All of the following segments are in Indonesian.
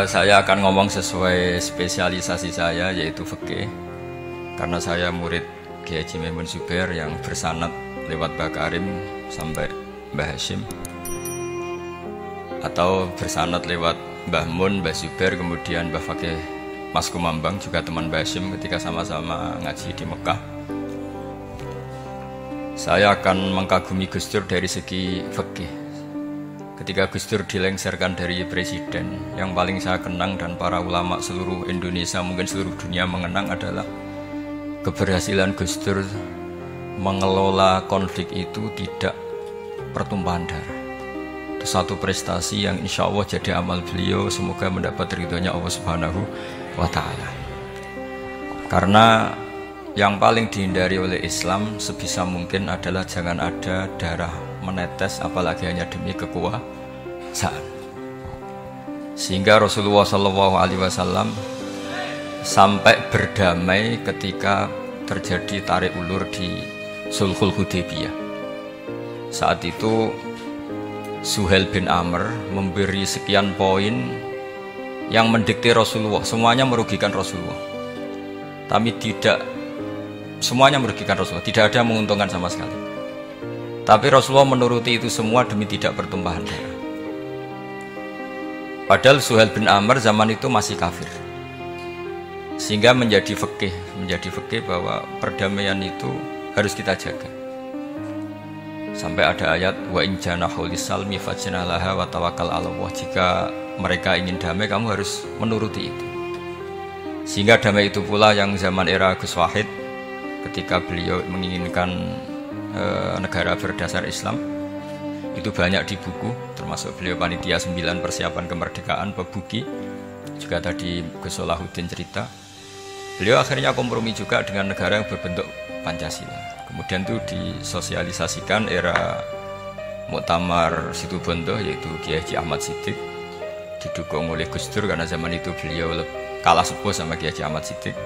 Saya akan ngomong sesuai spesialisasi saya, yaitu fikih. Karena saya murid Kiai Haji Maimun Zubair yang bersanad lewat Mbah Karim sampai Mbah Hashim, atau bersanad lewat Mbah Mun, Mbah Zubair, kemudian Mbah Fakih Mas Kumambang, juga teman Mbah Hashim ketika sama-sama ngaji di Mekah. Saya akan mengkagumi Gus Dur dari segi fikih. Ketika Gus Dur dilengsarkan dari presiden, yang paling saya kenang dan para ulama seluruh Indonesia, mungkin seluruh dunia mengenang adalah keberhasilan Gus Dur mengelola konflik itu tidak pertumpahan darah. Itu satu prestasi yang insya Allah jadi amal beliau, semoga mendapat ridhonya Allah Subhanahu wa Ta'ala. Karena yang paling dihindari oleh Islam sebisa mungkin adalah jangan ada darah menetes, apalagi hanya demi kekuasaan. Sehingga Rasulullah SAW sampai berdamai ketika terjadi tarik ulur di Sulhul Hudaybiyah. Saat itu Suhail bin Amr memberi sekian poin yang mendikte Rasulullah, semuanya merugikan Rasulullah. Tapi semuanya merugikan Rasulullah, tidak ada yang menguntungkan sama sekali. Tapi Rasulullah menuruti itu semua demi tidak pertumpahan darah. Padahal Suhail bin Amr zaman itu masih kafir. Sehingga menjadi fikih bahwa perdamaian itu harus kita jaga. Sampai ada ayat wa in janahu lisalmi fajnalaha wa tawakkal 'ala Allah. Jika mereka ingin damai, kamu harus menuruti itu. Sehingga damai itu pula yang zaman era Gus Wahid, ketika beliau menginginkan negara berdasar Islam, itu banyak di buku, termasuk beliau panitia 9 persiapan kemerdekaan, Pebuki, juga tadi Gus Solahuddin cerita. Beliau akhirnya kompromi juga dengan negara yang berbentuk Pancasila. Kemudian itu disosialisasikan era Muktamar Situbondo, yaitu Kiai Haji Ahmad Siddiq, didukung oleh Gus Dur karena zaman itu beliau kalah sepuh sama Kiai Haji Ahmad Siddiq.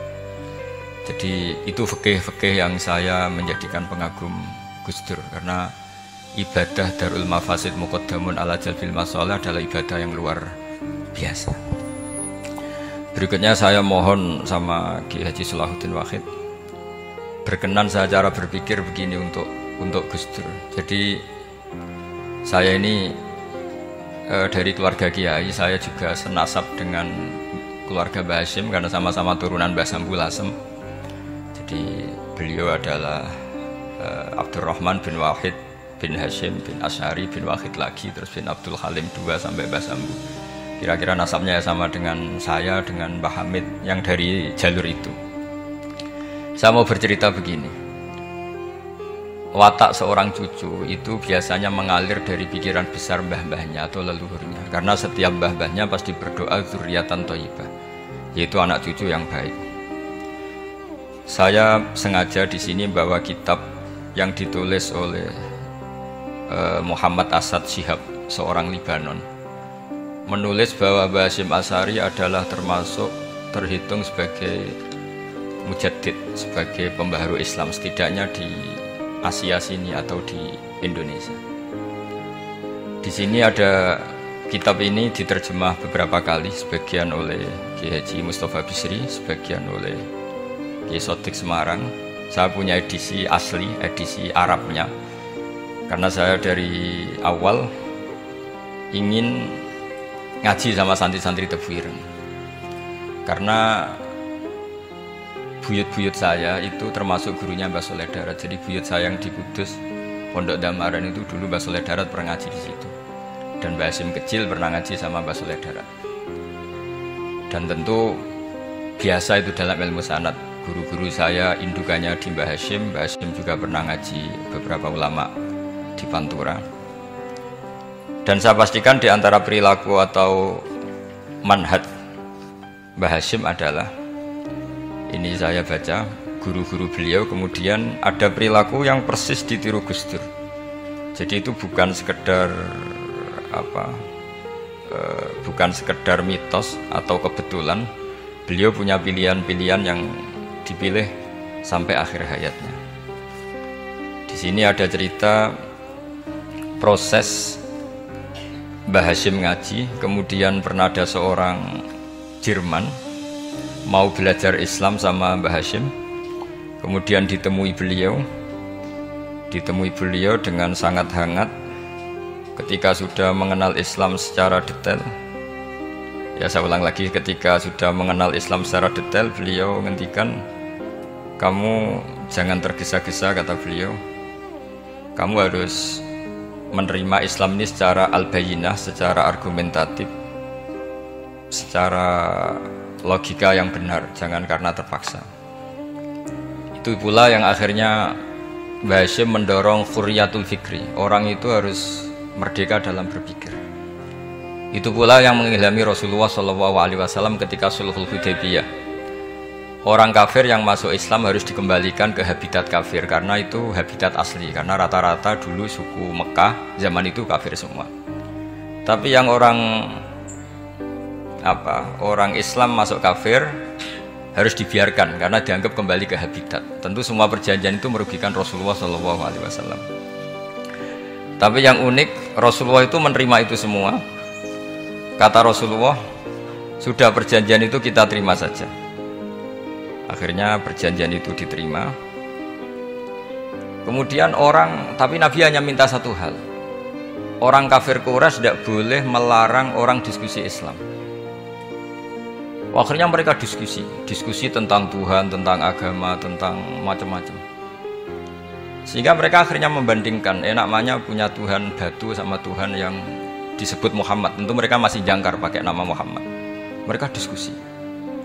Jadi itu fikih yang saya menjadikan pengagum Gus Dur, karena ibadah Darul Mafasid Muqaddamun ala Jalbil Masalah adalah ibadah yang luar biasa. Berikutnya saya mohon sama Kiai Haji Solahuddin Wahid berkenan saya cara berpikir begini untuk Gus Dur. Jadi saya ini dari keluarga Kiai, saya juga senasab dengan keluarga Mbah Hashim karena sama-sama turunan Mbah Sambul Lasem. Jadi beliau adalah Abdurrahman bin Wahid bin Hashim bin Asy'ari bin Wahid lagi, terus bin Abdul Halim 2 sampai Mbah Sambu. Kira-kira nasabnya sama dengan saya, dengan Mbah Hamid yang dari jalur itu. Saya mau bercerita begini. Watak seorang cucu itu biasanya mengalir dari pikiran besar mbah-mbahnya atau leluhurnya. Karena setiap mbah-mbahnya pasti berdoa dzurriatan thayyibah, yaitu anak cucu yang baik. Saya sengaja di sini bawa kitab yang ditulis oleh Muhammad Asad Shihab, seorang Libanon, menulis bahwa Mbah Hashim Asy'ari adalah terhitung sebagai mujaddid, sebagai pembaharu Islam, setidaknya di Asia sini atau di Indonesia. Di sini ada kitab ini diterjemah beberapa kali, sebagian oleh Kiai Haji Mustafa Bisri, sebagian oleh Kiai Sodik Semarang. Saya punya edisi asli, edisi Arabnya, karena saya dari awal ingin ngaji sama santri-santri Tebuireng. Karena buyut-buyut saya itu termasuk gurunya Mbah Soleh Darat. Jadi buyut saya yang di Kudus, Pondok Damaran itu dulu Mbah Soleh Darat pernah ngaji di situ. Dan Mbah Hashim kecil pernah ngaji sama Mbah Soleh Darat. Dan tentu biasa itu dalam ilmu sanad. Guru-guru saya indukannya di Mbah Hashim juga pernah ngaji beberapa ulama di Pantura. Dan saya pastikan di antara perilaku atau manhaj Mbah Hashim adalah, ini saya baca guru-guru beliau, kemudian ada perilaku yang persis ditiru Gus Dur. Jadi itu bukan sekedar bukan sekedar mitos atau kebetulan. Beliau punya pilihan-pilihan yang dipilih sampai akhir hayatnya. Di sini ada cerita proses Mbah Hashim ngaji, kemudian pernah ada seorang Jerman mau belajar Islam sama Mbah Hashim, kemudian ditemui beliau dengan sangat hangat. Ketika sudah mengenal Islam secara detail, ya saya ulang lagi, ketika sudah mengenal Islam secara detail, beliau ngendikan, kamu jangan tergesa-gesa, kata beliau, kamu harus menerima Islam ini secara al-bayyinah, secara argumentatif, secara logika yang benar, jangan karena terpaksa. Itu pula yang akhirnya Mbah Hashim mendorong khurriyatul fikri, orang itu harus merdeka dalam berpikir. Itu pula yang mengilhami Rasulullah SAW ketika Sulhul Hudaybiyah. Orang kafir yang masuk Islam harus dikembalikan ke habitat kafir, karena itu habitat asli, karena rata-rata dulu suku Mekah zaman itu kafir semua. Tapi yang orang Islam masuk kafir harus dibiarkan karena dianggap kembali ke habitat. Tentu semua perjanjian itu merugikan Rasulullah SAW. Tapi yang unik, Rasulullah itu menerima itu semua. Kata Rasulullah, sudah perjanjian itu kita terima saja. Akhirnya perjanjian itu diterima. Kemudian tapi Nabi hanya minta satu hal. Orang kafir Quraisy tidak boleh melarang orang diskusi Islam. Akhirnya mereka diskusi tentang Tuhan, tentang agama, tentang macam-macam. Sehingga mereka akhirnya membandingkan, namanya punya Tuhan batu sama Tuhan yang disebut Muhammad. Tentu mereka masih jangkar pakai nama Muhammad. Mereka diskusi.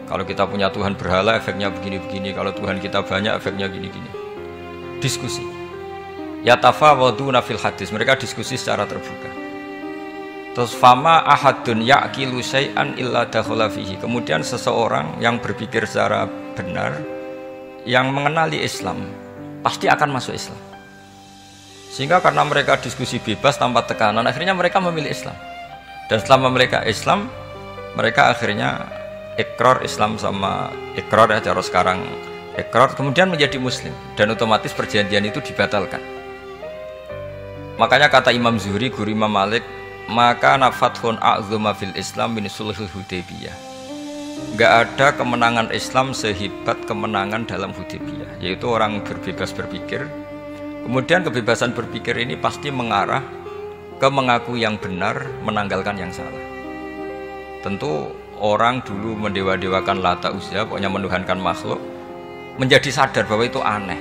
Kalau kita punya Tuhan berhala, efeknya begini-begini. Kalau Tuhan kita banyak, efeknya gini-gini. Diskusi. Yatafawaduna fil hadis. Mereka diskusi secara terbuka. Terus fama ahadun ya'qilu syai'an illa dakhala fihi. Kemudian seseorang yang berpikir secara benar, yang mengenali Islam, pasti akan masuk Islam. Sehingga karena mereka diskusi bebas tanpa tekanan, akhirnya mereka memilih Islam. Dan selama mereka Islam, mereka akhirnya ikrar Islam sama ikrar, ya cara sekarang ikrar, kemudian menjadi Muslim. Dan otomatis perjanjian itu dibatalkan. Makanya kata Imam Zuhri, guru Imam Malik, maka nafathun a'zuma fil Islam min sulhul Hudaybiyah. Enggak ada kemenangan Islam sehebat kemenangan dalam Hudaybiyah, yaitu orang berbebas berpikir. Kemudian kebebasan berpikir ini pasti mengarah ke mengaku yang benar, menanggalkan yang salah. Tentu orang dulu mendewa-dewakan Lata Uzza, pokoknya menuhankan makhluk, menjadi sadar bahwa itu aneh.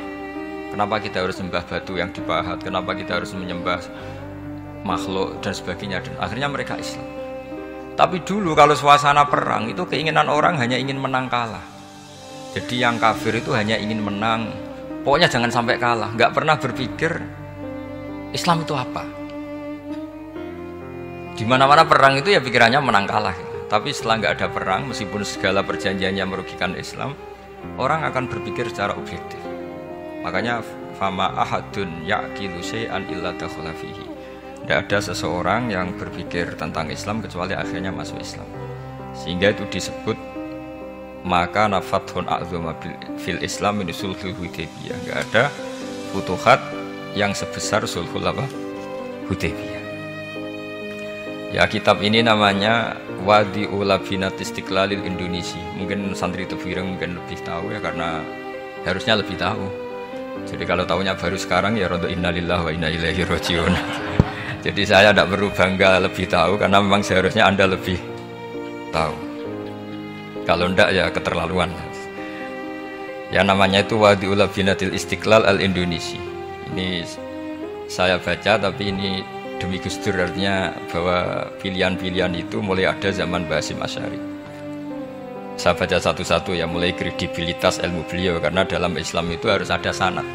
Kenapa kita harus menyembah batu yang dipahat? Kenapa kita harus menyembah makhluk dan sebagainya? Dan akhirnya mereka Islam. Tapi dulu kalau suasana perang itu keinginan orang hanya ingin menang kalah. Jadi yang kafir itu hanya ingin menang, pokoknya jangan sampai kalah. Nggak pernah berpikir Islam itu apa. Di mana-mana perang itu ya pikirannya menang kalah. Tapi setelah nggak ada perang, meskipun segala perjanjiannya merugikan Islam, orang akan berpikir secara objektif. Makanya fama ahadun ya'qilu syai'an illa dakhala fihi. Tidak ada seseorang yang berpikir tentang Islam kecuali akhirnya masuk Islam. Sehingga itu disebut maka nafathun a'zuma fil Islam min sulhul Hudaybiyah. Tidak ada futuhat yang sebesar sulhul Hudaybiyah. Ya, kitab ini namanya Wadi'ul Labinat Istiqlalil Indonesia. Mungkin santri Tebireng mungkin lebih tahu ya, karena harusnya lebih tahu. Jadi kalau tahunya baru sekarang ya rodo innalillahi wa inna ilaihi rajiun. Jadi saya tidak perlu bangga lebih tahu, karena memang seharusnya Anda lebih tahu. Kalau tidak ya keterlaluan. Ya namanya itu Wadi'ul Labinatil Istiqlal al-Indonesia. Ini saya baca, tapi ini demi Gus Dur, artinya bahwa pilihan-pilihan itu mulai ada zaman Mbah Hasyim Asy'ari. Saya baca satu-satu ya, mulai kredibilitas ilmu beliau, karena dalam Islam itu harus ada sanad.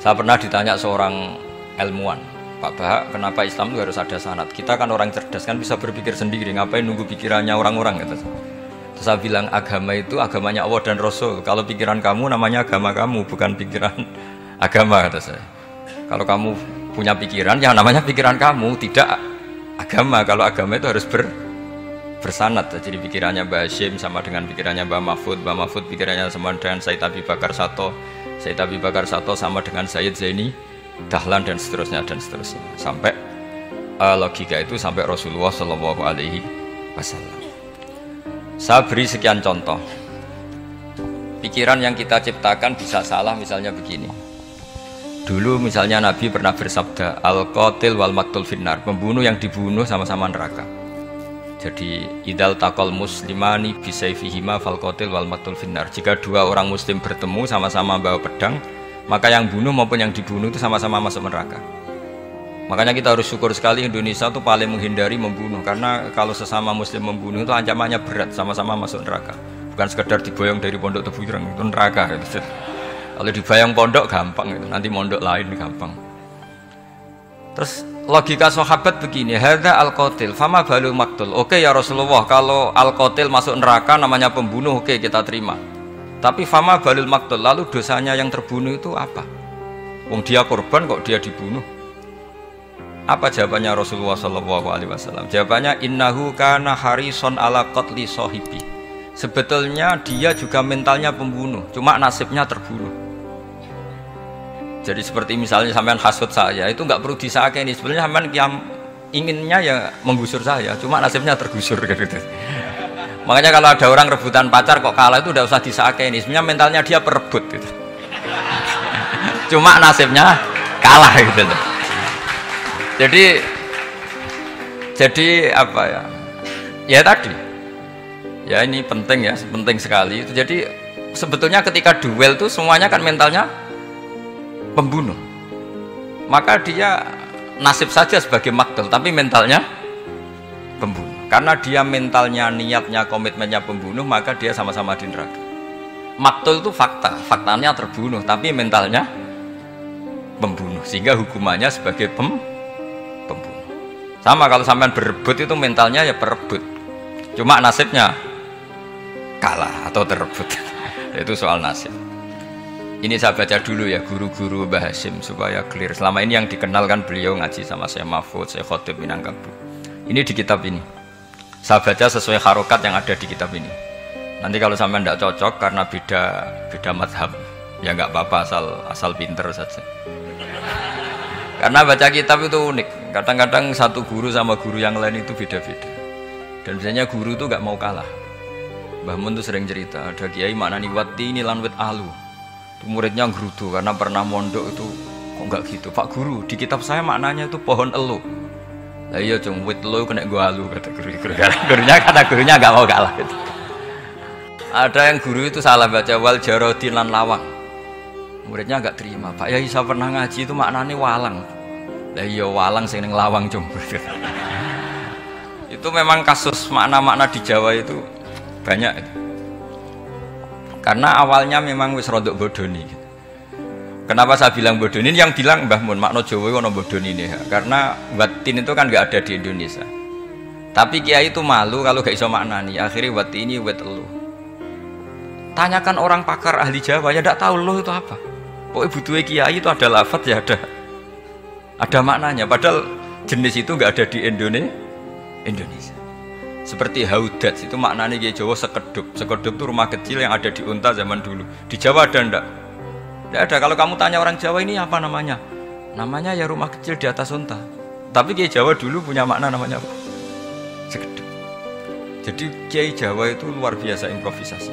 Saya pernah ditanya seorang ilmuwan, Pak Bahak, kenapa Islam itu harus ada sanad? Kita kan orang cerdas, kan bisa berpikir sendiri, ngapain nunggu pikirannya orang-orang gitu. Terus saya bilang, agama itu agamanya Allah dan Rasul. Kalau pikiran kamu namanya agama kamu, bukan pikiran agama, kata saya. Kalau kamu punya pikiran, yang namanya pikiran kamu, tidak agama. Kalau agama itu harus bersanad. Jadi pikirannya Mbah Hasyim sama dengan pikirannya Mbah Mahfud pikirannya sama dengan Said Abi Bakar Sato sama dengan Sayyid Zaini Dahlan dan seterusnya sampai logika itu sampai Rasulullah Shallallahu Alaihi Wasallam. Saya beri sekian contoh. Pikiran yang kita ciptakan bisa salah, misalnya begini. Dulu misalnya Nabi pernah bersabda, al-qatil wal maktul finnar, pembunuh yang dibunuh sama-sama neraka. Jadi idal taqal muslimani bisayfihima fal qatil wal maktul finnar. Jika dua orang muslim bertemu sama-sama bawa pedang, maka yang bunuh maupun yang dibunuh itu sama-sama masuk neraka. Makanya kita harus syukur sekali Indonesia itu paling menghindari membunuh, karena kalau sesama muslim membunuh itu ancamannya berat, sama-sama masuk neraka. Bukan sekedar diboyong dari pondok Tebu Ireng, itu neraka gitu. Kalau dibayang pondok gampang gitu, nanti pondok lain gampang. Terus logika sahabat begini, hadza al-qatil fama balul maktul. Oke ya Rasulullah, kalau al-qatil masuk neraka namanya pembunuh, oke kita terima. Tapi fama balul maktul, lalu dosanya yang terbunuh itu apa? Wong dia korban kok dia dibunuh? Apa jawabannya Rasulullah Shallallahu Alaihi Wasallam? Jawabannya innahu kana harison ala qatli sahibi. Sebetulnya dia juga mentalnya pembunuh, cuma nasibnya terbunuh. Jadi seperti misalnya sampean hasut saya, itu nggak perlu disakeni. Sebenarnya sampean yang inginnya ya menggusur saya, cuma nasibnya tergusur gitu. Makanya kalau ada orang rebutan pacar kok kalah itu udah usah disakeni. Sebenarnya mentalnya dia perebut gitu. Cuma nasibnya kalah gitu loh. Jadi apa ya? Ya tadi. Ya ini penting ya, penting sekali. Jadi sebetulnya ketika duel itu semuanya kan mentalnya pembunuh. Maka dia nasib saja sebagai maktul, tapi mentalnya pembunuh. Karena dia mentalnya, niatnya, komitmennya pembunuh, maka dia sama-sama di neraka. Maktul itu fakta, faktanya terbunuh, tapi mentalnya pembunuh, sehingga hukumannya sebagai pembunuh. Sama kalau sampean berebut itu mentalnya ya perebut, cuma nasibnya kalah atau terebut. Itu soal nasib. Ini saya baca dulu ya guru-guru Mbah Hasyim supaya clear. Selama ini yang dikenalkan beliau ngaji sama saya Mahfud, saya Khotib Minangkabau. Ini di kitab ini. Saya baca sesuai harokat yang ada di kitab ini. Nanti kalau sampean tidak cocok karena beda mazhab, ya nggak apa-apa, asal pinter saja. Karena baca kitab itu unik. Kadang-kadang satu guru sama guru yang lain itu beda-beda. Dan biasanya guru itu nggak mau kalah. Mbah Mun tuh sering cerita, ada kiai maknani wati ini lan wit alu. Itu muridnya gerutu karena pernah mondok itu kok nggak gitu. Pak guru, di kitab saya maknanya itu pohon elu. Lah iya cung, wit elu kena gua alu kata guru. Gurunya nggak mau kalah gitu. Ada yang guru itu salah baca wal jarodin lan lawang. Muridnya nggak terima. Pak Yai saya pernah ngaji itu maknanya walang. Lah iya walang sing ning lawang cung. Itu memang kasus makna-makna di Jawa itu banyak. Karena awalnya memang wis rodok bodoni. Kenapa saya bilang bodoni? Yang bilang Mbah Mun makna Jawa ono bodoni ini ya. Karena watin itu kan nggak ada di Indonesia. Tapi kiai itu malu kalau gak iso maknani. Akhirnya wati ini wet elu. Tanyakan orang pakar ahli Jawa ya tidak tahu lo itu apa. Pokoknya butuhnya kiai itu ada lafaz ya ada maknanya. Padahal jenis itu nggak ada di Indonesia. Seperti haudat itu maknanya kiai Jawa sekedup. Sekedup itu rumah kecil yang ada di unta zaman dulu. Di Jawa ada enggak? Tidak ada. Kalau kamu tanya orang Jawa ini apa namanya? Namanya ya rumah kecil di atas unta. Tapi kiai Jawa dulu punya makna namanya apa? Sekedup. Jadi kiai Jawa itu luar biasa improvisasi.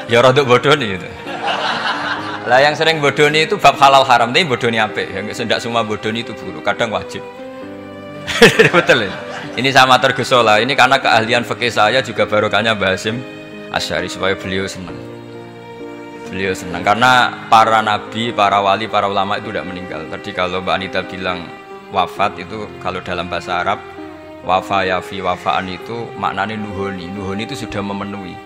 Ya rodok bodoni itu. Lah yang sering bodoni itu bab halal haram, tapi bodoni apik. Yang tidak semua bodoni itu buruk, kadang wajib. Betul ya? Ini sama tergesola. Ini karena keahlian fikih saya juga barokahnya Mbah Hasyim Asy'ari supaya beliau senang. Beliau senang karena para nabi, para wali, para ulama itu tidak meninggal. Tadi kalau Mbak Anita bilang wafat itu kalau dalam bahasa Arab wafa yafi wafaan itu maknanya nuhoni. Nuhoni itu sudah memenuhi.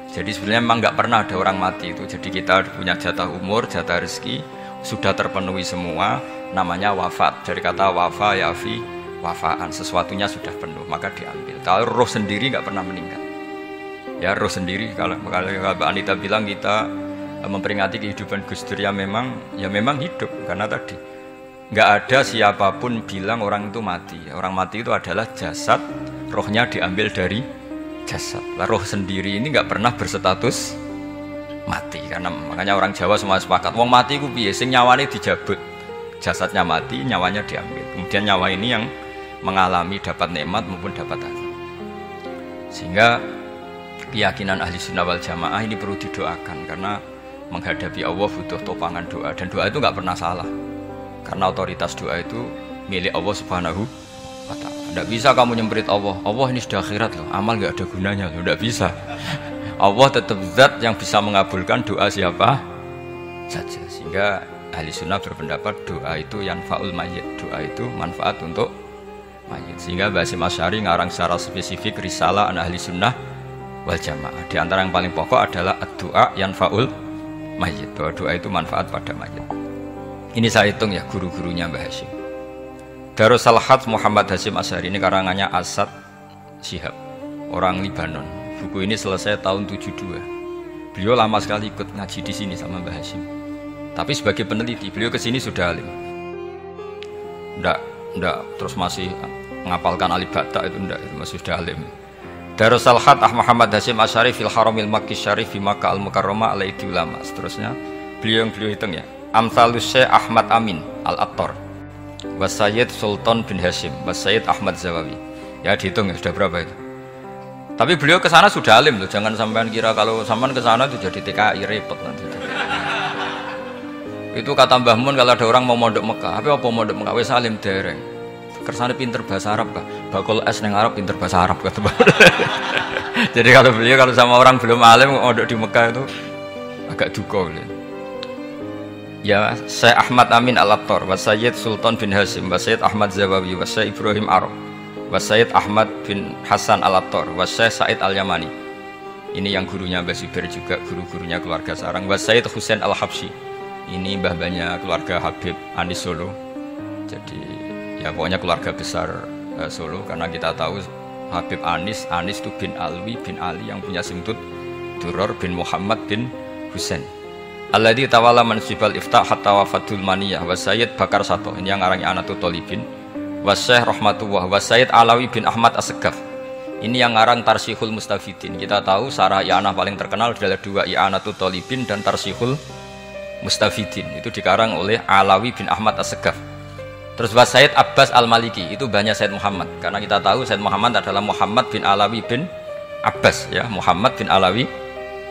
Jadi sebenarnya memang nggak pernah ada orang mati itu. Jadi kita punya jatah umur, jatah rezeki sudah terpenuhi semua. Namanya wafat. Dari kata wafa yafi wafaan, sesuatunya sudah penuh maka diambil. Kalau roh sendiri nggak pernah meninggal. Ya roh sendiri kalau Mbak Anita bilang kita memperingati kehidupan Gus Dur ya memang hidup karena tadi nggak ada siapapun bilang orang itu mati. Orang mati itu adalah jasad, rohnya diambil dari jasad. Roh sendiri ini nggak pernah berstatus mati karena makanya orang Jawa semua sepakat wong mati ku piye sing nyawane dijabut jasadnya mati, nyawanya diambil. Kemudian nyawa ini yang mengalami dapat nikmat maupun dapat azab. Sehingga keyakinan ahli sunnah wal jamaah ini perlu didoakan, karena menghadapi Allah butuh topangan doa, dan doa itu nggak pernah salah, karena otoritas doa itu milik Allah Subhanahu wa ta'ala. Tidak bisa kamu nyemprit Allah, Allah ini sudah akhirat loh, amal nggak ada gunanya loh, tidak bisa. Allah tetap zat yang bisa mengabulkan doa siapa saja. Sehingga ahli sunnah berpendapat doa itu yanfa'ul mayyit, doa itu manfaat untuk mayit. Sehingga Mbah Hasyim Asy'ari ngarang secara spesifik risalah an ahli sunnah wal jamaah. Di antara yang paling pokok adalah ad-du'a yanfa'ul mayyit, bahwa doa itu manfaat pada mayit. Ini saya hitung ya guru-gurunya Mbah Hasyim. Darus Salhat Muhammad Hasyim Asy'ari ini karangannya Asad Syihab, orang Libanon. Buku ini selesai tahun 72. Beliau lama sekali ikut ngaji di sini sama Mbah Hasyim. Tapi sebagai peneliti, beliau ke sini sudah alim. Enggak terus masih menghafalkan alif bata itu enggak, masih sudah alim. Darus Salhat Muhammad Hasyim Asy'ari fil Haramil Makki Syarif fi Makkah Al-Mukarramah alaihi ulama. Seterusnya beliau hitung ya. Amsalus Syekh Ahmad Amin Al-Attar wa Sayyid Sultan bin Hasyim wa Sayyid Ahmad Zawawi. Ya dihitung ya sudah berapa itu. Tapi beliau ke sana sudah alim loh, jangan sampean kira kalau sampean ke sana itu jadi TKI repot nanti. Itu kata Mbah Mun kalau ada orang mau mondok Mekah, apa mondok Mekah wis alim dereng. Kersane pinter bahasa Arab kah? Bakul es neng Arab pinter bahasa Arab kata. Jadi kalau beliau kalau sama orang belum alim mondok di Mekah itu agak duka beliau. Ya, Syekh Ahmad Amin Al-Attar, wa Sayyid Sultan bin Hasyim, wa Sayyid Ahmad Zawawi, wa Syekh Ibrahim Arab, wa Sayyid Ahmad bin Hasan Al-Attar, wa Syekh Said Al-Yamani. Ini yang gurunya Mbah Zubair juga, guru-gurunya keluarga sarang. Wa Sayyid Husain Al-Habsyi. Ini mbah-mbahnya keluarga Habib Anis Solo. Jadi ya pokoknya keluarga besar Solo, karena kita tahu Habib Anis itu bin Alwi bin Ali yang punya simtud Duror bin Muhammad bin Husain. Alladzi tawalla mansibal iftah hatta wafatul maniyah wa Sayyid Bakar Sato, ini yang arangnya Anatul Tolibin, wa Syekh Rahmatullah wa Sayyid Alawi bin Ahmad As-Segaf. Ini yang ngarang Tarsihul Mustafidin. Kita tahu sarah i'anah paling terkenal adalah dua, I'anatul Tolibin dan Tarsihul Mustafidin. Itu dikarang oleh Alawi bin Ahmad As-Segaf. Terus wa Sayyid Abbas Al-Maliki, itu banyak Sayyid Muhammad, karena kita tahu Sayyid Muhammad adalah Muhammad bin Alawi bin Abbas ya, Muhammad bin Alawi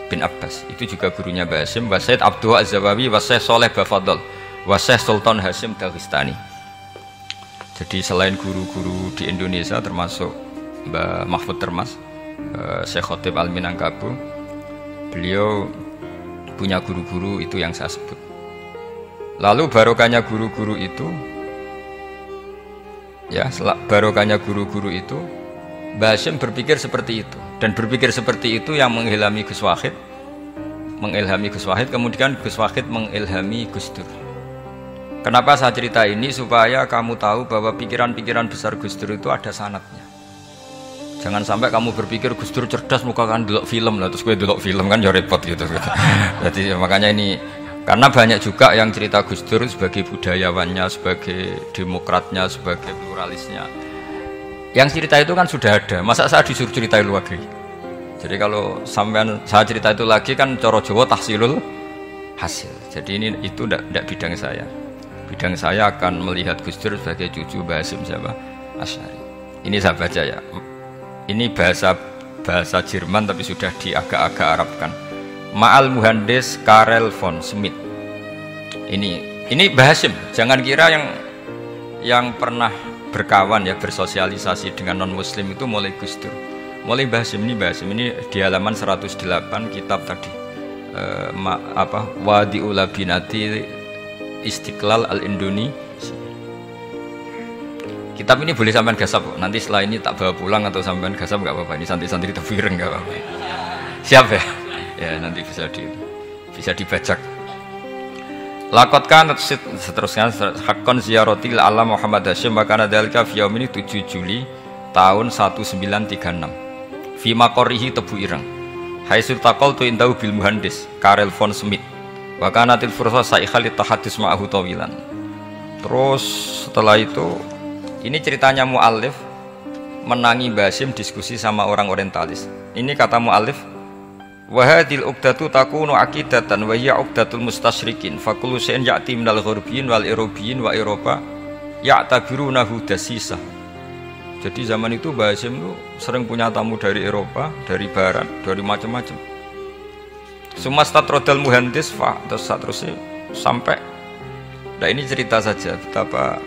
bin Abbas. Itu juga gurunya Mbah Hasyim. Wa Sayyid Abdul Az-Zawawi wa Syekh Soleh Bafadol wa Syekh Sultan Hasyim Daghistani. Jadi selain guru-guru di Indonesia termasuk Mbah Mahfud Termas, Syekh Khotib Al-Minangkabu, beliau punya guru-guru itu yang saya sebut. Lalu barokahnya guru-guru itu ya, barokahnya guru-guru itu Mbah Hasyim berpikir seperti itu, dan berpikir seperti itu yang mengilhami Gus Wahid, kemudian Gus Wahid mengilhami Gus Dur. Kenapa saya cerita ini? Supaya kamu tahu bahwa pikiran-pikiran besar Gus Dur itu ada sanadnya. Jangan sampai kamu berpikir Gus Dur cerdas muka kan delok film lah, terus gue delok film kan ya repot gitu. Jadi makanya ini, karena banyak juga yang cerita Gus Dur sebagai budayawannya, sebagai demokratnya, sebagai pluralisnya. Yang cerita itu kan sudah ada, masa saya disuruh cerita itu lagi? Jadi kalau sampean saya cerita itu lagi kan coro Jawa tahsilul hasil. Jadi ini itu tidak bidang saya. Bidang saya akan melihat Gus Dur sebagai cucu Mbah Hasyim siapa? Asy'ari. Ini saya baca ya. Ini bahasa Jerman tapi sudah diagak-agak Arabkan. Ma'al Muhandis Karel von Schmidt. Ini Mbah Hasyim. Jangan kira yang pernah berkawan ya, bersosialisasi dengan non muslim itu mulai Gus Dur, mulai Mbah Hasyim. Ini di halaman 108 kitab tadi, Wadi'ul Labinati Istiqlal Al-Indonesia. Kitab ini boleh sampean gasap, nanti setelah ini tak bawa pulang atau sampean gasap nggak apa-apa, ini santri-santri tafsir nggak apa-apa. Siap ya? Ya nanti bisa dibajak. Lakotkan seterusnya hakon ziarati alam Muhammad Hasyim makana dalika fi yaumini 7 Juli tahun 1936 fi maqorihi Tebu Ireng haitsu taqaltu indahu bil muhandis Karel von Schmidt wa kanatil fursa saikhal tahaddus ma'ahu tawilan. Terus setelah itu ini ceritanya muallif menangi Mbah Hasyim diskusi sama orang orientalis. Ini kata muallif, Wa hadhil uqdatu takunu aqidatan wa hiya uqdatul mustasyrikin fa kullu shay'in ya'ti minal ghurbiyin wal irobiyyin wa Eropa ya'tabirunahu dasisah. Jadi zaman itu Mbah Hasyim itu sering punya tamu dari Eropa, dari Barat, dari macam-macam. Sumastatrodal muhandis fa terus seterusnya sampai. Nah ini cerita saja betapa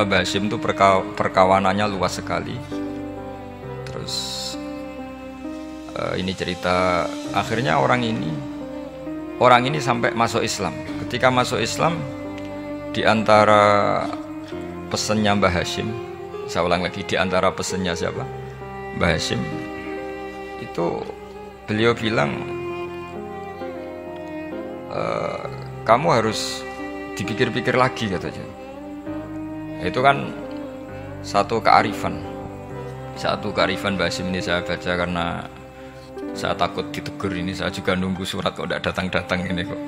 Mbah Hasyim itu perkawanannya luas sekali. Terus ini cerita akhirnya orang ini sampai masuk Islam. Ketika masuk Islam, di antara pesannya Mbah Hasyim, saya ulang lagi, di antara pesannya siapa? Mbah Hasyim itu beliau bilang, kamu harus dipikir-pikir lagi katanya. Itu kan satu kearifan Mbah Hasyim ini saya baca karena saya takut ditegur ini. Saya juga nunggu surat kok tidak datang-datang ini kok,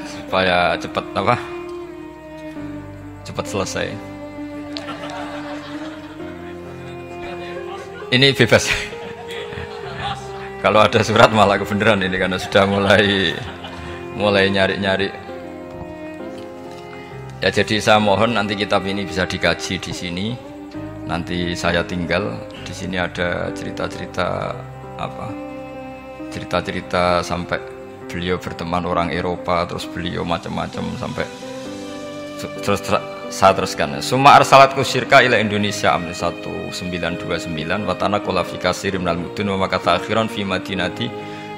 supaya cepat selesai. Ini bebas. Kalau ada surat malah kebenaran ini karena sudah mulai nyari-nyari. Ya jadi saya mohon nanti kitab ini bisa dikaji di sini. Nanti saya tinggal di sini ada cerita-cerita sampai beliau berteman orang Eropa, terus beliau macam-macam sampai terus saya teruskan. Summa arsalatku syirka ila Indonesia amni 1929 watana qala fi katsir minal mudun wa makata akhiran fi madinati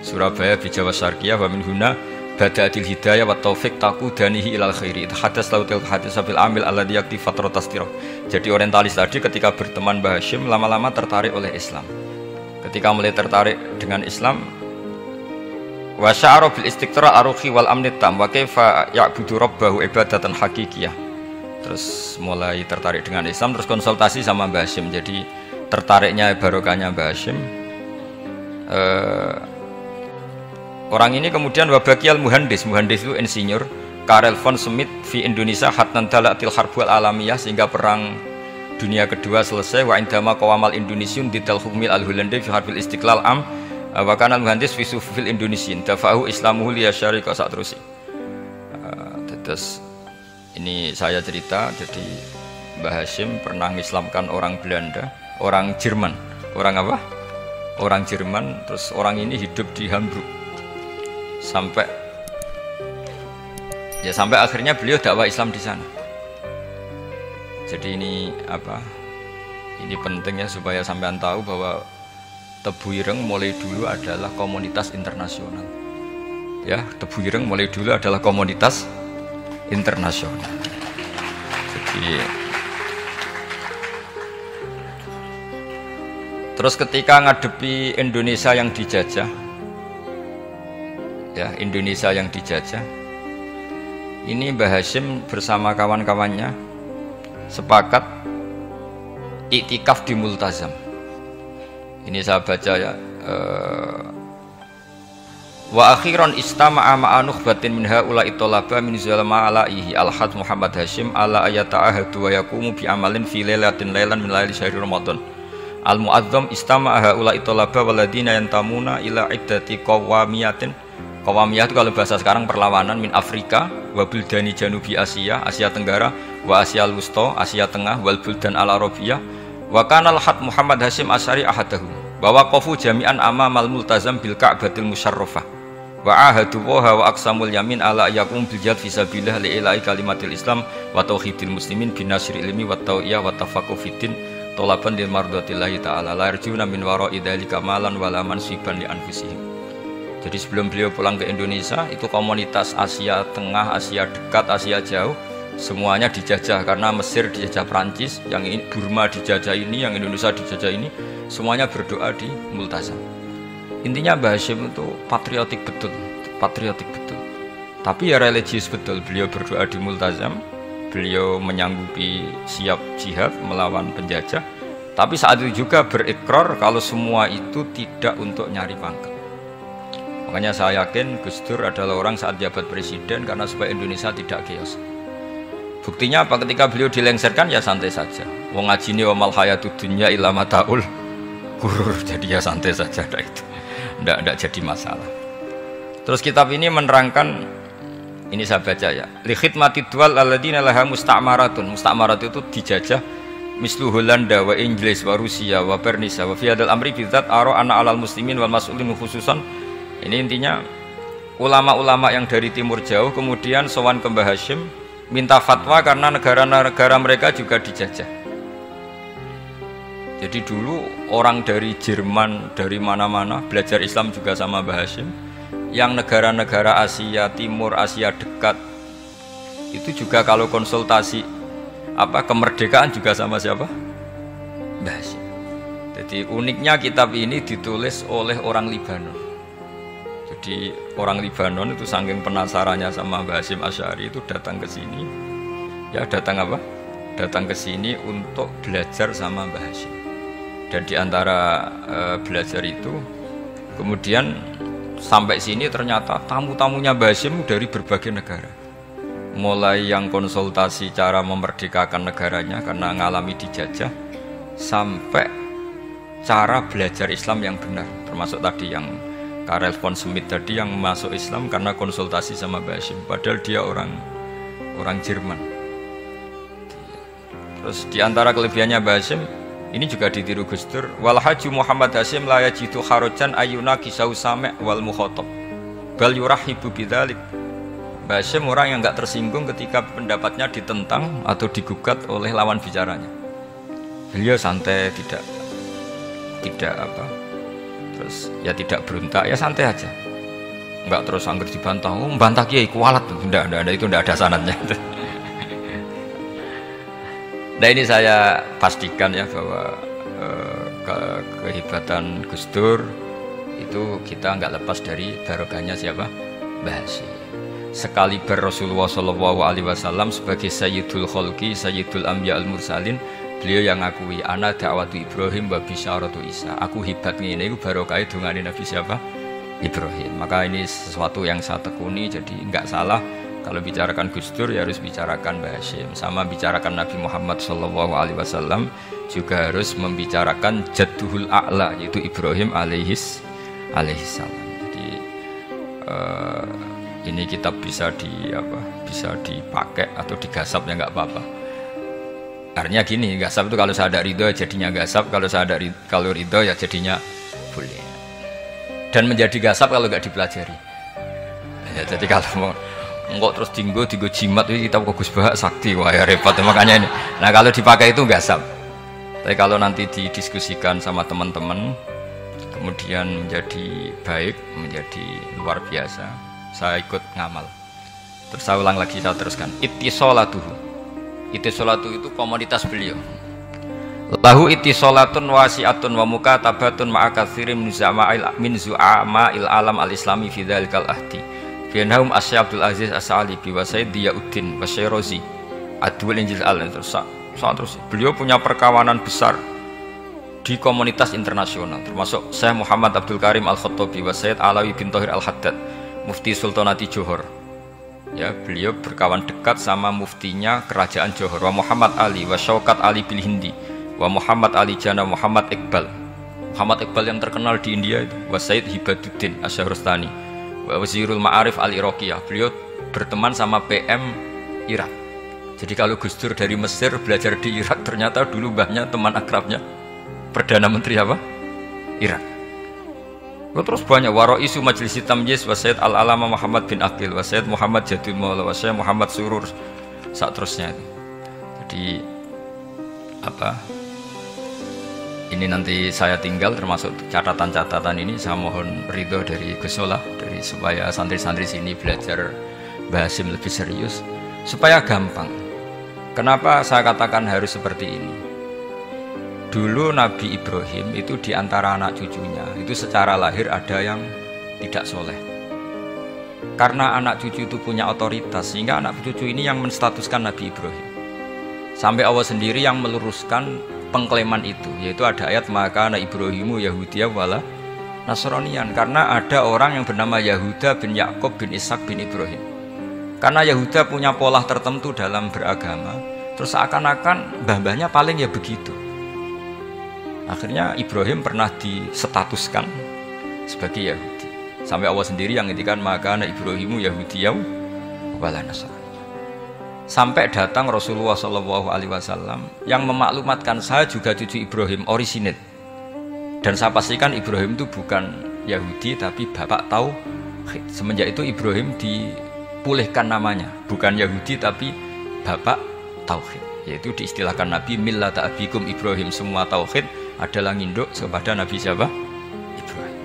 Surabaya bi Jawa Syarqiyah wa min huna bada'atil hidayah wa taufiq taqudanihi ilal khairi hadas lautil hadis bil amil alladhi yakti fatratas tirah. Jadi orientalis tadi ketika berteman Mbah Hasyim lama-lama tertarik oleh Islam. Ketika mulai tertarik dengan Islam, wa sya'ara bil istiqra' aruhi wal amni tam wa kaifa ya'budu rabbahu ibadatan hakikiyah. Terus mulai tertarik dengan Islam, terus konsultasi sama Mbah Hasyim. Jadi tertariknya barokahnya Mbah Hasyim. Orang ini kemudian wabakiyal muhandis itu insinyur Karel von Schmidt fi Indonesia hatnan dalatil harbul alamiyah, sehingga perang dunia kedua selesai. Wa indama qawamal Indonesiun didal hukmil al-Hulandi fi harbil istiqlal am wa kana muhandis fi sufil Indonesian dafa'u islamuhu li yasyarika sak terus. Terus ini saya cerita, jadi Mbah Hasyim pernah mengislamkan orang Belanda, orang Jerman. Orang apa? Orang Jerman. Terus orang ini hidup di Hamburg sampai akhirnya beliau dakwah Islam di sana. Jadi ini pentingnya supaya sampean tahu bahwa Tebu Ireng mulai dulu adalah komunitas internasional. Ya, Tebu Ireng mulai dulu adalah komunitas internasional. Jadi terus ketika ngadepi Indonesia yang dijajah, ini Mbah Hasyim bersama kawan-kawannya sepakat iktikaf di Multazam. Ini saya baca ya. Wa akhiran istama'a ma'a nukhbatin min haula'i talaba min zalama alaihi al-had Muhammad Hasyim ala ayata'ahadu wa yaqumu bi amalin fi lailatin lailan min laili syahri Ramadan. Al-mu'azzam istama'a haula'i talaba waladina yantamuna ila iddati qawamiyatin. Qawamiyah itu kalau bahasa sekarang perlawanan min Afrika wa buldani janubi Asia, Asia Tenggara, wa Asia Al-Wusta, Asia Tengah, wal buldan al-Arabiyah. Wa kana al-had Muhammad Hasyim Asy'ari ahadahu. Wa waqafu jami'an amamal multazam bil Ka'batil musyarrafah. Wa ahadu wa aqsamul yamin ala yakum bil jihad fi sabilillah li ilahi kalimatil Islam wa tauhidil muslimin bin nasri ilmi wa tawiyah wa tafaqquh fiddin talaban lil mardatillahi ta'ala la yarjuna min wara'i dzalika malan wala mansiban li anfusihim. Jadi sebelum beliau pulang ke Indonesia, itu komunitas Asia Tengah, Asia Dekat, Asia Jauh, semuanya dijajah karena Mesir dijajah Prancis, yang Burma dijajah ini, yang Indonesia dijajah ini, semuanya berdoa di Multazam. Intinya Mbah Hasyim itu patriotik betul. Tapi ya religius betul. Beliau berdoa di Multazam, beliau menyanggupi siap jihad melawan penjajah. Tapi saat itu juga berikrar kalau semua itu tidak untuk nyari pangkat. Makanya saya yakin Gus Dur adalah orang saat jabat presiden karena supaya Indonesia tidak chaos. Buktinya apa? Ketika beliau dilengsarkan ya santai saja. Wong ngajine wa mal hayatud dunya illa mataul ghurur. Jadi ya santai saja ada itu. tidak jadi masalah. Terus kitab ini menerangkan, ini saya baca ya, li khidmatid dual alladzina laha musta'maratun. Musta'marat itu dijajah mislu Holanda wa Inggris wa Rusia wa Bernisa wa fi hadzal amri bidzat ara ana alal muslimin wal mas'ulin khususan. Ini intinya ulama-ulama yang dari timur jauh kemudian sowan ke Mbah Hashim minta fatwa karena negara-negara mereka juga dijajah. Jadi dulu orang dari Jerman, dari mana-mana belajar Islam juga sama Mbah Hashim. Yang negara-negara Asia Timur, Asia dekat itu juga kalau konsultasi kemerdekaan juga sama siapa? Mbah Hashim. Jadi uniknya kitab ini ditulis oleh orang Libanon. Jadi orang Libanon itu saking penasarannya sama Mbah Hashim Asy'ari itu datang ke sini. Ya datang apa? Datang ke sini untuk belajar sama Mbah Hashim. Dan di antara belajar itu kemudian sampai sini ternyata tamu-tamunya Mbah Hashim dari berbagai negara. Mulai yang konsultasi cara memerdekakan negaranya karena ngalami dijajah, sampai cara belajar Islam yang benar, termasuk tadi yang Karel von Schmidt tadi yang masuk Islam karena konsultasi sama Mbah Hashim, padahal dia orang Jerman. Terus di antara kelebihannya Mbah Hashim ini juga ditiru Gus Dur, wal haju Muhammad Hashim la yajidu kharajan ayuna kisau sami' wal mukhatab bal yurahibu bidzalik. Mbah Hashim orang yang enggak tersinggung ketika pendapatnya ditentang atau digugat oleh lawan bicaranya. Beliau santai, tidak terus ya tidak berontak, ya santai aja. Enggak terus angger dibantah, membantah kiai kualat, enggak itu enggak ada sanadnya. Nah ini saya pastikan ya bahwa kehebatan Gus Dur itu kita nggak lepas dari barokahnya siapa? Mbah Hashim. Sekaliber Rasulullah SAW sebagai Sayyidul Kholqi, Sayyidul Anbiya al-Mursalin, beliau yang ngakui ana da'watu Ibrahim wa bisyaratu Isa. Aku hebat ngene iku barokah dungane Nabi siapa? Ibrahim. Maka ini sesuatu yang saya tekuni, jadi nggak salah. Kalau bicarakan Gus Dur ya harus bicarakan Mbah Hashim, sama bicarakan Nabi Muhammad SAW juga harus membicarakan Jadduhul A'la yaitu Ibrahim alaihissalam. Jadi ini kitab bisa dipakai atau digasap ya nggak apa-apa. Artinya gini, gasap itu kalau saya ada ridho jadinya gasap, kalau ridho ya jadinya boleh. Dan menjadi gasap kalau nggak dipelajari. Ya, jadi kalau mau enggak terus tinggo jimat itu kita Gus Bah sakti, wah ya repot makanya ini. Nah kalau dipakai itu gasap. Tapi kalau nanti didiskusikan sama teman-teman kemudian menjadi baik, menjadi luar biasa, saya ikut ngamal. Terus saya ulang lagi, saya teruskan. Ittisolatuhu. Ittisolatu itu komoditas beliau. Lahu ittisolatun wasi'atun wa mukatabatun ma'a katsirin min zu'ama'il alam al-islami fi dzalikal ahdi. Bianahum Asy Abdul Aziz As-Sa'alibi wa Sayyid Diyauddin wa Syairozi Adwul Injil terus beliau punya perkawanan besar di komunitas internasional, termasuk Syekh Muhammad Abdul Karim Al-Khattabi wa Sayyid Alawi bin Thahir Al-Haddad Mufti Sultanati Johor. Ya, beliau berkawan dekat sama muftinya kerajaan Johor, wa Muhammad Ali wa Syaukat Ali bil Hindi wa Muhammad Ali Jana Muhammad Iqbal yang terkenal di India itu, wa Sayyid Hibaduddin Asy-Syahrastani Wazirul Ma'arif Al-Iraqiyah. Beliau berteman sama PM Irak. Jadi kalau Gus Dur dari Mesir belajar di Irak, ternyata dulu mbahnya teman akrabnya Perdana Menteri apa? Irak. Terus banyak Waro'isu Majlis Tamyiz wa Sayyid Al-Alama Muhammad bin Aqil wa Sayyid Muhammad Jadul Maula wa Sayyid Muhammad Surur saat terusnya itu. Jadi ini nanti saya tinggal termasuk catatan-catatan ini, saya mohon ridho dari Gus Solah dari supaya santri-santri sini belajar Mbah Hashim lebih serius supaya gampang. Kenapa saya katakan harus seperti ini? Dulu Nabi Ibrahim itu di antara anak cucunya itu secara lahir ada yang tidak soleh. Karena anak cucu itu punya otoritas sehingga anak cucu ini yang menstatuskan Nabi Ibrahim. Sampai Allah sendiri yang meluruskan pengklaiman itu, yaitu ada ayat maka anak Ibrahimu Yahudiyah wala Nasranian, karena ada orang yang bernama Yahuda bin Yakub bin Ishak bin Ibrahim. Karena Yahuda punya pola tertentu dalam beragama, terus seakan-akan mbah-mbahnya paling ya begitu. Akhirnya Ibrahim pernah disetatuskan sebagai Yahudi. Sampai Allah sendiri yang ngendikan maka Ibrahimu Yahudiyau wala Nasrani. Sampai datang Rasulullah SAW yang memaklumatkan saya juga cucu Ibrahim orisinit. Dan saya pastikan Ibrahim itu bukan Yahudi tapi bapak tauhid. Semenjak itu Ibrahim dipulihkan namanya, bukan Yahudi tapi bapak tauhid. Yaitu diistilahkan Nabi millata abikum Ibrahim, semua tauhid adalah nginduk kepada Nabi siapa? Ibrahim.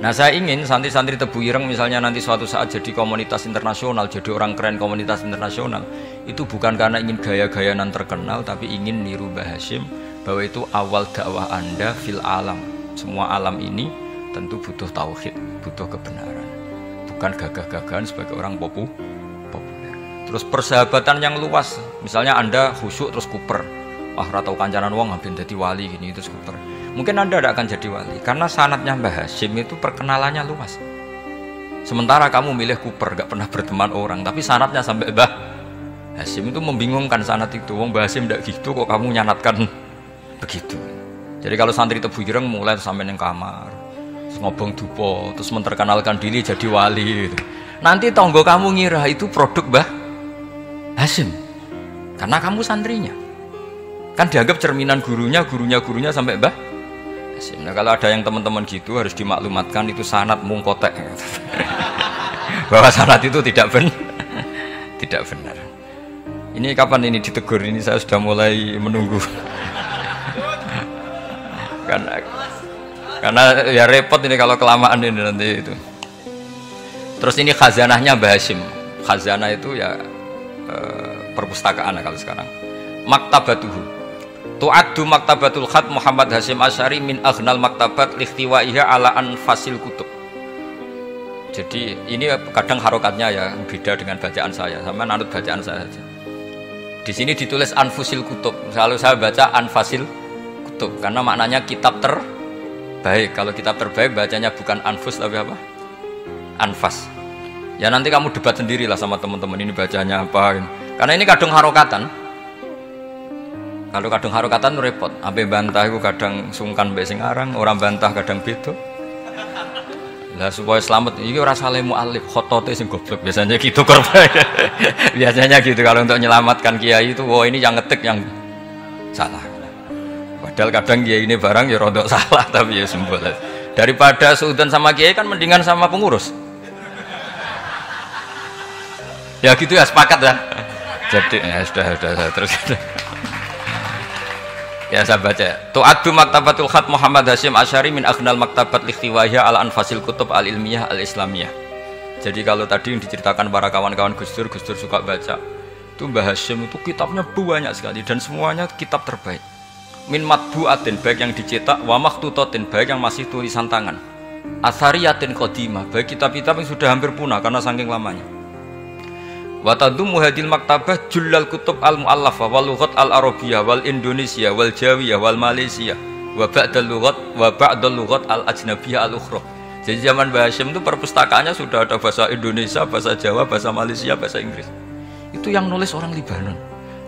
Nah saya ingin santri-santri Tebu Ireng misalnya nanti suatu saat jadi komunitas internasional, jadi orang keren komunitas internasional, itu bukan karena ingin gaya-gayanan terkenal, tapi ingin niru Mbah Hasyim bahwa itu awal dakwah Anda fil alam. Semua alam ini tentu butuh tauhid, butuh kebenaran, bukan gagah-gagahan sebagai orang populer. Terus persahabatan yang luas, misalnya Anda khusyuk terus kuper, ratau kancanan wong habis jadi wali gini terus kuper. Mungkin Anda tidak akan jadi wali karena sanadnya Mbah Hasyim itu perkenalannya luas. Sementara kamu milih kuper, gak pernah berteman orang, tapi sanadnya sampai Mbah Hasyim itu membingungkan sanad itu. Wong Mbah Hasyim tidak gitu kok kamu nyanatkan begitu. Jadi kalau santri Tebu Ireng mulai sampai neng kamar, terus ngobong dupo, terus memperkenalkan diri jadi wali gitu. Nanti tonggo kamu ngira itu produk Mbah Hasyim karena kamu santrinya. Kan dianggap cerminan gurunya sampai Mbah Hasyim. Nah kalau ada yang teman-teman gitu harus dimaklumatkan itu sanad mungkotek bahwa sanad itu tidak benar. Ini kapan ini ditegur? Ini saya sudah mulai menunggu. karena ya repot ini kalau kelamaan ini nanti itu. Terus ini khazanahnya Mbah Hasyim. Khazanah itu ya perpustakaan kalau sekarang. Maktabatuhu. Tu'addu maktabatul khat Muhammad Hasyim Asy'ari min aghnal maktabat likhtiwaiha ala anfasil kutub. Jadi ini kadang harokatnya ya beda dengan bacaan saya, sama nanut bacaan saya saja. Di sini ditulis anfusil kutub. Selalu saya baca anfasil kutub karena maknanya kitab terbaik. Kalau kitab terbaik bacanya bukan anfus tapi apa? Anfas. Ya nanti kamu debat sendirilah sama teman-teman ini bacanya apa. Karena ini kadang harokatan. Kalau kadang harokatan repot. Sampai bantah itu kadang sungkan mbek sing aran, orang bantah kadang beda. Lah supaya selamat iki ora saleh mualif, khotote sing goblok biasanya gitu korban. Biasanya gitu kalau untuk menyelamatkan kiai itu wah ini yang ngetik yang salah. Padahal kadang kiai ini barang ya rodok salah tapi ya sembol. Daripada suudan sama kiai kan mendingan sama pengurus. Ya gitu ya sepakat ya. Jadi ya sudah terus. Ya saya baca. Tu'addu maktabatul khat Muhammad Hasyim Asy'ari min aghnal maktabat likhtiwaiha ala anfasil kutub al-ilmiyah al-islamiyah. Jadi kalau tadi yang diceritakan para kawan-kawan Gus Dur suka baca. Itu Mbah Hasyim itu kitabnya banyak sekali dan semuanya kitab terbaik. Min matbu'atin baik yang dicetak wa makhtutatin baik yang masih tulisan tangan. Athariyatin qadimah baik kitab-kitab yang sudah hampir punah karena saking lamanya. Wa tadummu hadil maktabah jullal kutub al-mu'allafah wal lughat al-arabiyyah wal indonesia wal jawiyah wal malaysia wa ba'dal lughat al-ajnabiyyah al-ukhra. Jadi zaman Mbah Hasyim itu perpustakaannya sudah ada bahasa Indonesia, bahasa Jawa, bahasa Malaysia, bahasa Inggris. Itu yang nulis orang Libanon.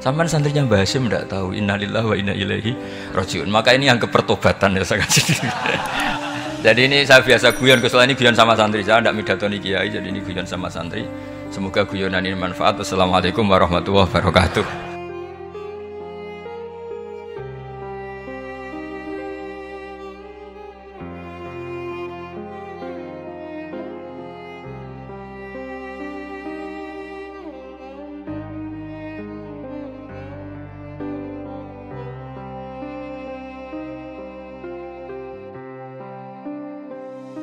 Sampai santrinya Mbah Hasyim tidak tahu innalillahi wa inna ilaihi rajiun. Maka ini yang kepertobatan ya saya kasih. Jadi ini saya biasa guyon, kesulitan ini guyon sama santri, saya tidak midatoni kiai, jadi ini guyon sama santri. Semoga guyonan ini manfaat. Assalamualaikum warahmatullahi wabarakatuh.